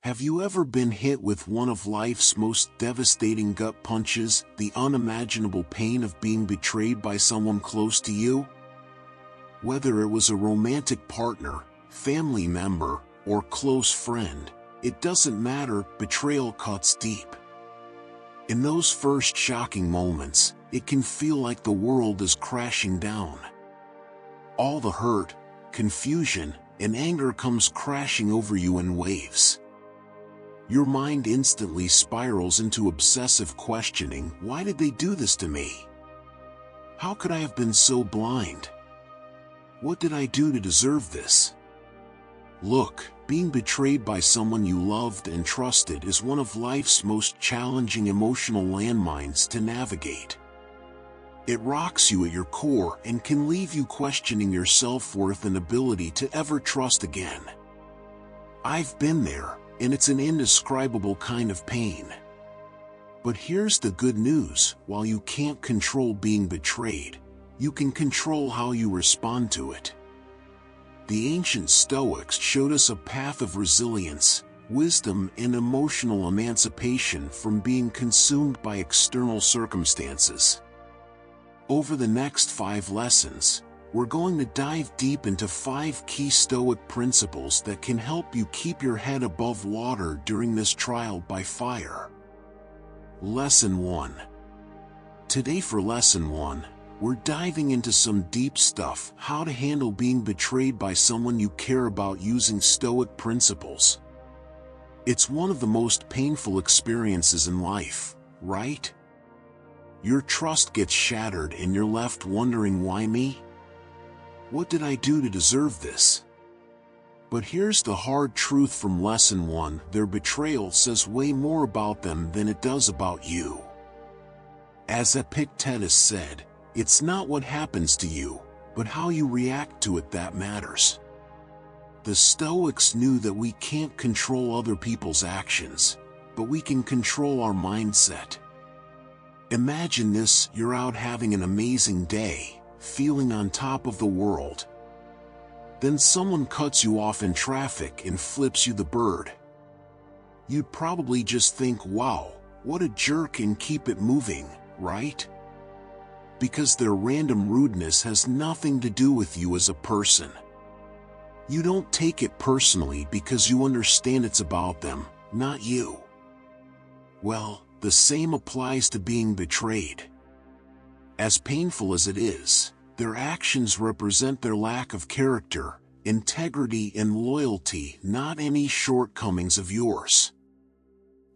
Have you ever been hit with one of life's most devastating gut punches, the unimaginable pain of being betrayed by someone close to you? Whether it was a romantic partner, family member, or close friend, it doesn't matter, betrayal cuts deep. In those first shocking moments, it can feel like the world is crashing down. All the hurt, confusion, and anger comes crashing over you in waves. Your mind instantly spirals into obsessive questioning. Why did they do this to me? How could I have been so blind? What did I do to deserve this? Look, being betrayed by someone you loved and trusted is one of life's most challenging emotional landmines to navigate. It rocks you at your core and can leave you questioning your self-worth and ability to ever trust again. I've been there, and it's an indescribable kind of pain. But here's the good news: while you can't control being betrayed, you can control how you respond to it. The ancient Stoics showed us a path of resilience, wisdom, and emotional emancipation from being consumed by external circumstances. Over the next 5 lessons, we're going to dive deep into 5 key Stoic principles that can help you keep your head above water during this trial by fire. Lesson 1. Today for Lesson 1, we're diving into some deep stuff: how to handle being betrayed by someone you care about using Stoic principles. It's one of the most painful experiences in life, right? Your trust gets shattered and you're left wondering, why me? What did I do to deserve this? But here's the hard truth from Lesson 1: their betrayal says way more about them than it does about you. As Epictetus said, it's not what happens to you, but how you react to it that matters. The Stoics knew that we can't control other people's actions, but we can control our mindset. Imagine this: you're out having an amazing day, feeling on top of the world. Then someone cuts you off in traffic and flips you the bird. You'd probably just think, wow, what a jerk, and keep it moving, right? Because their random rudeness has nothing to do with you as a person. You don't take it personally because you understand it's about them, not you. Well, the same applies to being betrayed. As painful as it is, their actions represent their lack of character, integrity, and loyalty, not any shortcomings of yours.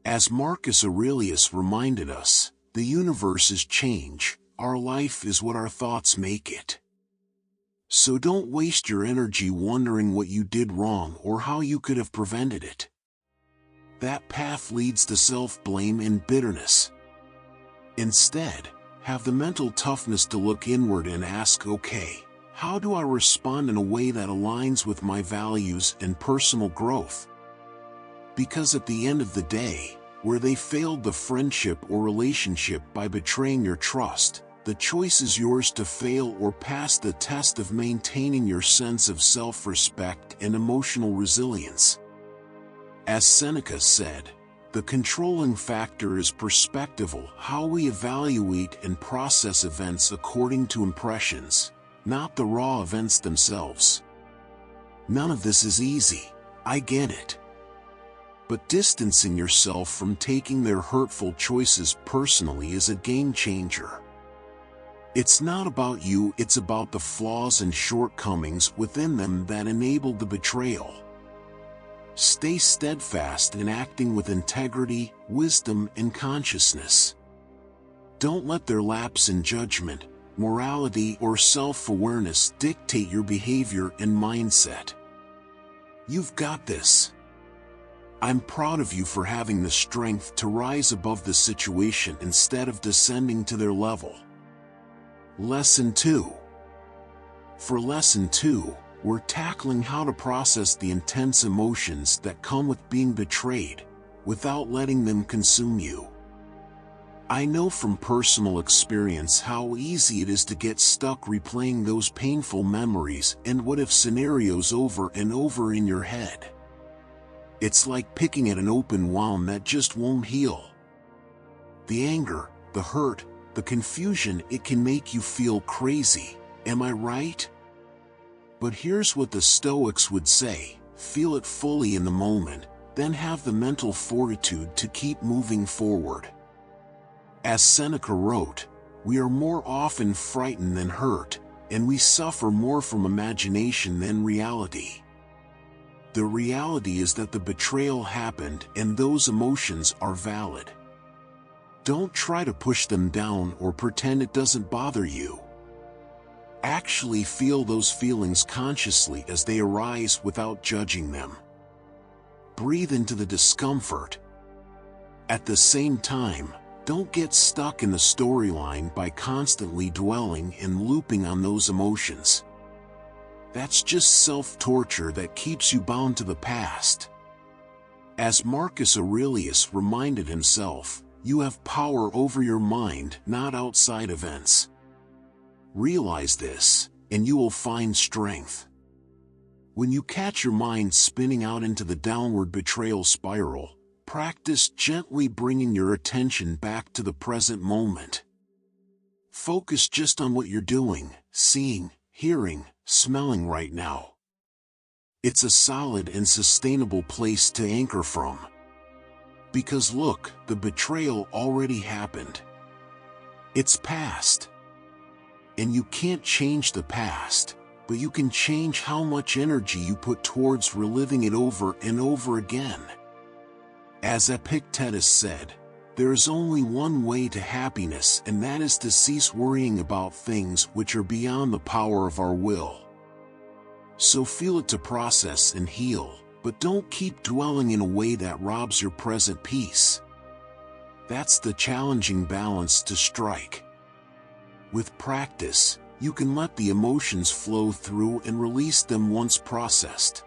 As Marcus Aurelius reminded us, the universe is change, our life is what our thoughts make it. So don't waste your energy wondering what you did wrong or how you could have prevented it. That path leads to self-blame and bitterness. Instead, have the mental toughness to look inward and ask, okay, how do I respond in a way that aligns with my values and personal growth? Because at the end of the day, where they failed the friendship or relationship by betraying your trust, the choice is yours to fail or pass the test of maintaining your sense of self-respect and emotional resilience. As Seneca said, the controlling factor is perspectival, how we evaluate and process events according to impressions, not the raw events themselves. None of this is easy, I get it. But distancing yourself from taking their hurtful choices personally is a game changer. It's not about you, it's about the flaws and shortcomings within them that enabled the betrayal. Stay steadfast in acting with integrity, wisdom, and consciousness. Don't let their lapse in judgment, morality, or self-awareness dictate your behavior and mindset. You've got this. I'm proud of you for having the strength to rise above the situation instead of descending to their level. Lesson 2. For Lesson 2, we're tackling how to process the intense emotions that come with being betrayed, without letting them consume you. I know from personal experience how easy it is to get stuck replaying those painful memories and what-if scenarios over and over in your head. It's like picking at an open wound that just won't heal. The anger, the hurt, the confusion, it can make you feel crazy, am I right? But here's what the Stoics would say: feel it fully in the moment, then have the mental fortitude to keep moving forward. As Seneca wrote, we are more often frightened than hurt, and we suffer more from imagination than reality. The reality is that the betrayal happened and those emotions are valid. Don't try to push them down or pretend it doesn't bother you. Actually feel those feelings consciously as they arise without judging them. Breathe into the discomfort. At the same time, don't get stuck in the storyline by constantly dwelling and looping on those emotions. That's just self-torture that keeps you bound to the past. As Marcus Aurelius reminded himself, you have power over your mind, not outside events. Realize this, and you will find strength. When you catch your mind spinning out into the downward betrayal spiral, practice gently bringing your attention back to the present moment. Focus just on what you're doing, seeing, hearing, smelling right now. It's a solid and sustainable place to anchor from. Because look, the betrayal already happened. It's past. And you can't change the past, but you can change how much energy you put towards reliving it over and over again. As Epictetus said, there is only one way to happiness, and that is to cease worrying about things which are beyond the power of our will. So feel it to process and heal, but don't keep dwelling in a way that robs your present peace. That's the challenging balance to strike. With practice, you can let the emotions flow through and release them once processed.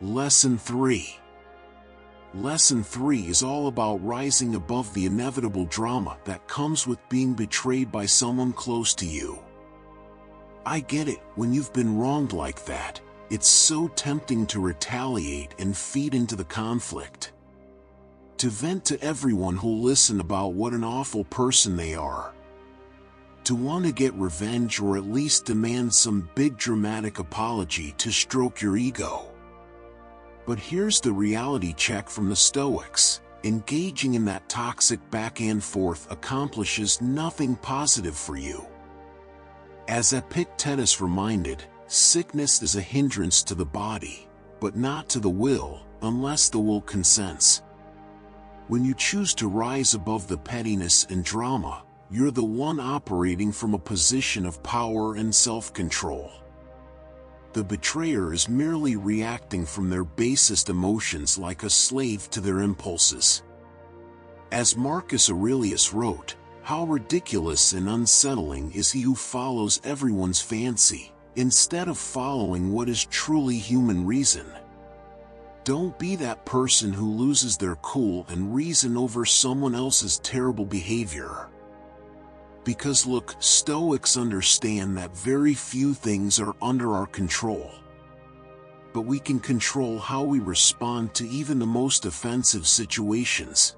Lesson 3. Lesson 3 is all about rising above the inevitable drama that comes with being betrayed by someone close to you. I get it, when you've been wronged like that, it's so tempting to retaliate and feed into the conflict. To vent to everyone who'll listen about what an awful person they are. To want to get revenge or at least demand some big dramatic apology to stroke your ego. But here's the reality check from the Stoics: engaging in that toxic back and forth accomplishes nothing positive for you. As Epictetus reminded, sickness is a hindrance to the body, but not to the will, unless the will consents. When you choose to rise above the pettiness and drama, you're the one operating from a position of power and self-control. The betrayer is merely reacting from their basest emotions like a slave to their impulses. As Marcus Aurelius wrote, "How ridiculous and unsettling is he who follows everyone's fancy, instead of following what is truly human reason." Don't be that person who loses their cool and reason over someone else's terrible behavior. Because look, Stoics understand that very few things are under our control. But we can control how we respond to even the most offensive situations.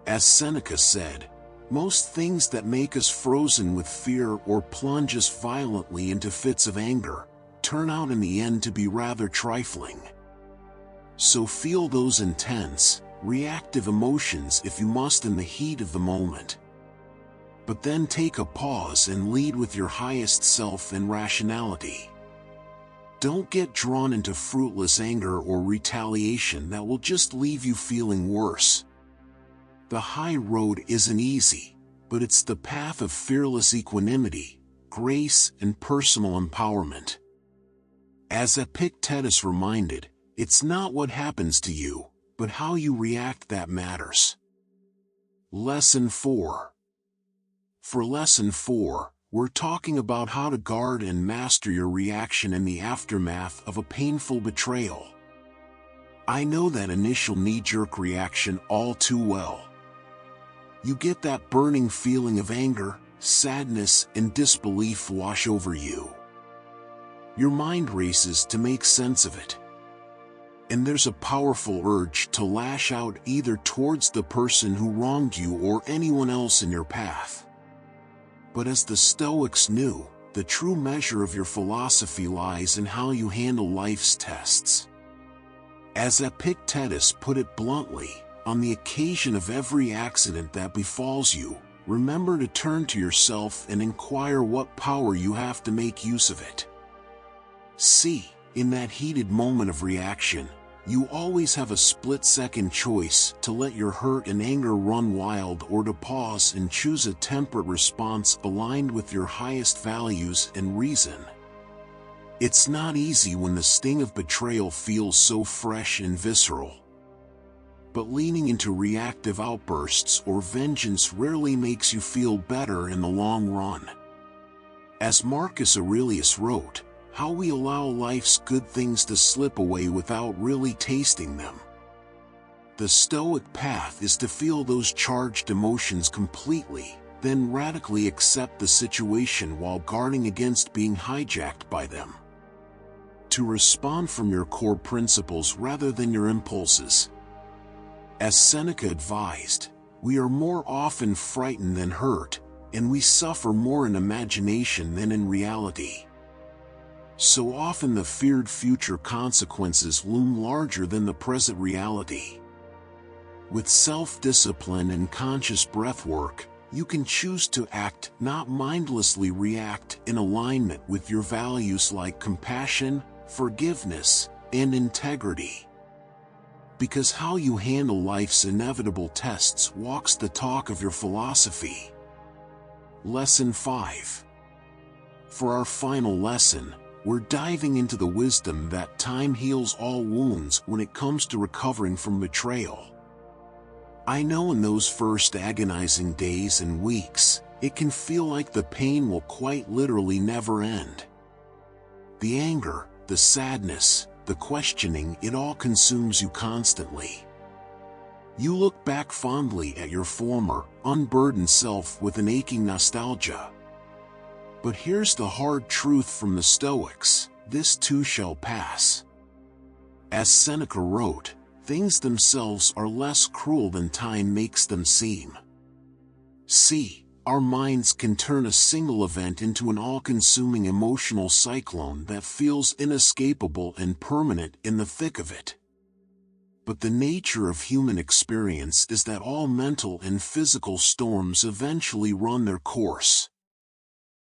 As Seneca said, most things that make us frozen with fear or plunge us violently into fits of anger turn out in the end to be rather trifling. So feel those intense, reactive emotions if you must in the heat of the moment. But then take a pause and lead with your highest self and rationality. Don't get drawn into fruitless anger or retaliation that will just leave you feeling worse. The high road isn't easy, but it's the path of fearless equanimity, grace, and personal empowerment. As Epictetus reminded, it's not what happens to you, but how you react that matters. Lesson 4. For Lesson 4, we're talking about how to guard and master your reaction in the aftermath of a painful betrayal. I know that initial knee-jerk reaction all too well. You get that burning feeling of anger, sadness, and disbelief wash over you. Your mind races to make sense of it. And there's a powerful urge to lash out either towards the person who wronged you or anyone else in your path. But as the Stoics knew, the true measure of your philosophy lies in how you handle life's tests. As Epictetus put it bluntly, on the occasion of every accident that befalls you, remember to turn to yourself and inquire what power you have to make use of it. See, in that heated moment of reaction, you always have a split-second choice to let your hurt and anger run wild or to pause and choose a temperate response aligned with your highest values and reason. It's not easy when the sting of betrayal feels so fresh and visceral. But leaning into reactive outbursts or vengeance rarely makes you feel better in the long run. As Marcus Aurelius wrote, how we allow life's good things to slip away without really tasting them. The Stoic path is to feel those charged emotions completely, then radically accept the situation while guarding against being hijacked by them. To respond from your core principles rather than your impulses. As Seneca advised, we are more often frightened than hurt, and we suffer more in imagination than in reality. So often the feared future consequences loom larger than the present reality. With self-discipline and conscious breathwork, you can choose to act, not mindlessly react, in alignment with your values like compassion, forgiveness, and integrity. Because how you handle life's inevitable tests walks the talk of your philosophy. Lesson 5. For our final lesson, we're diving into the wisdom that time heals all wounds when it comes to recovering from betrayal. I know in those first agonizing days and weeks, it can feel like the pain will quite literally never end. The anger, the sadness, the questioning, it all consumes you constantly. You look back fondly at your former, unburdened self with an aching nostalgia. But here's the hard truth from the Stoics, this too shall pass. As Seneca wrote, things themselves are less cruel than time makes them seem. See, our minds can turn a single event into an all-consuming emotional cyclone that feels inescapable and permanent in the thick of it. But the nature of human experience is that all mental and physical storms eventually run their course.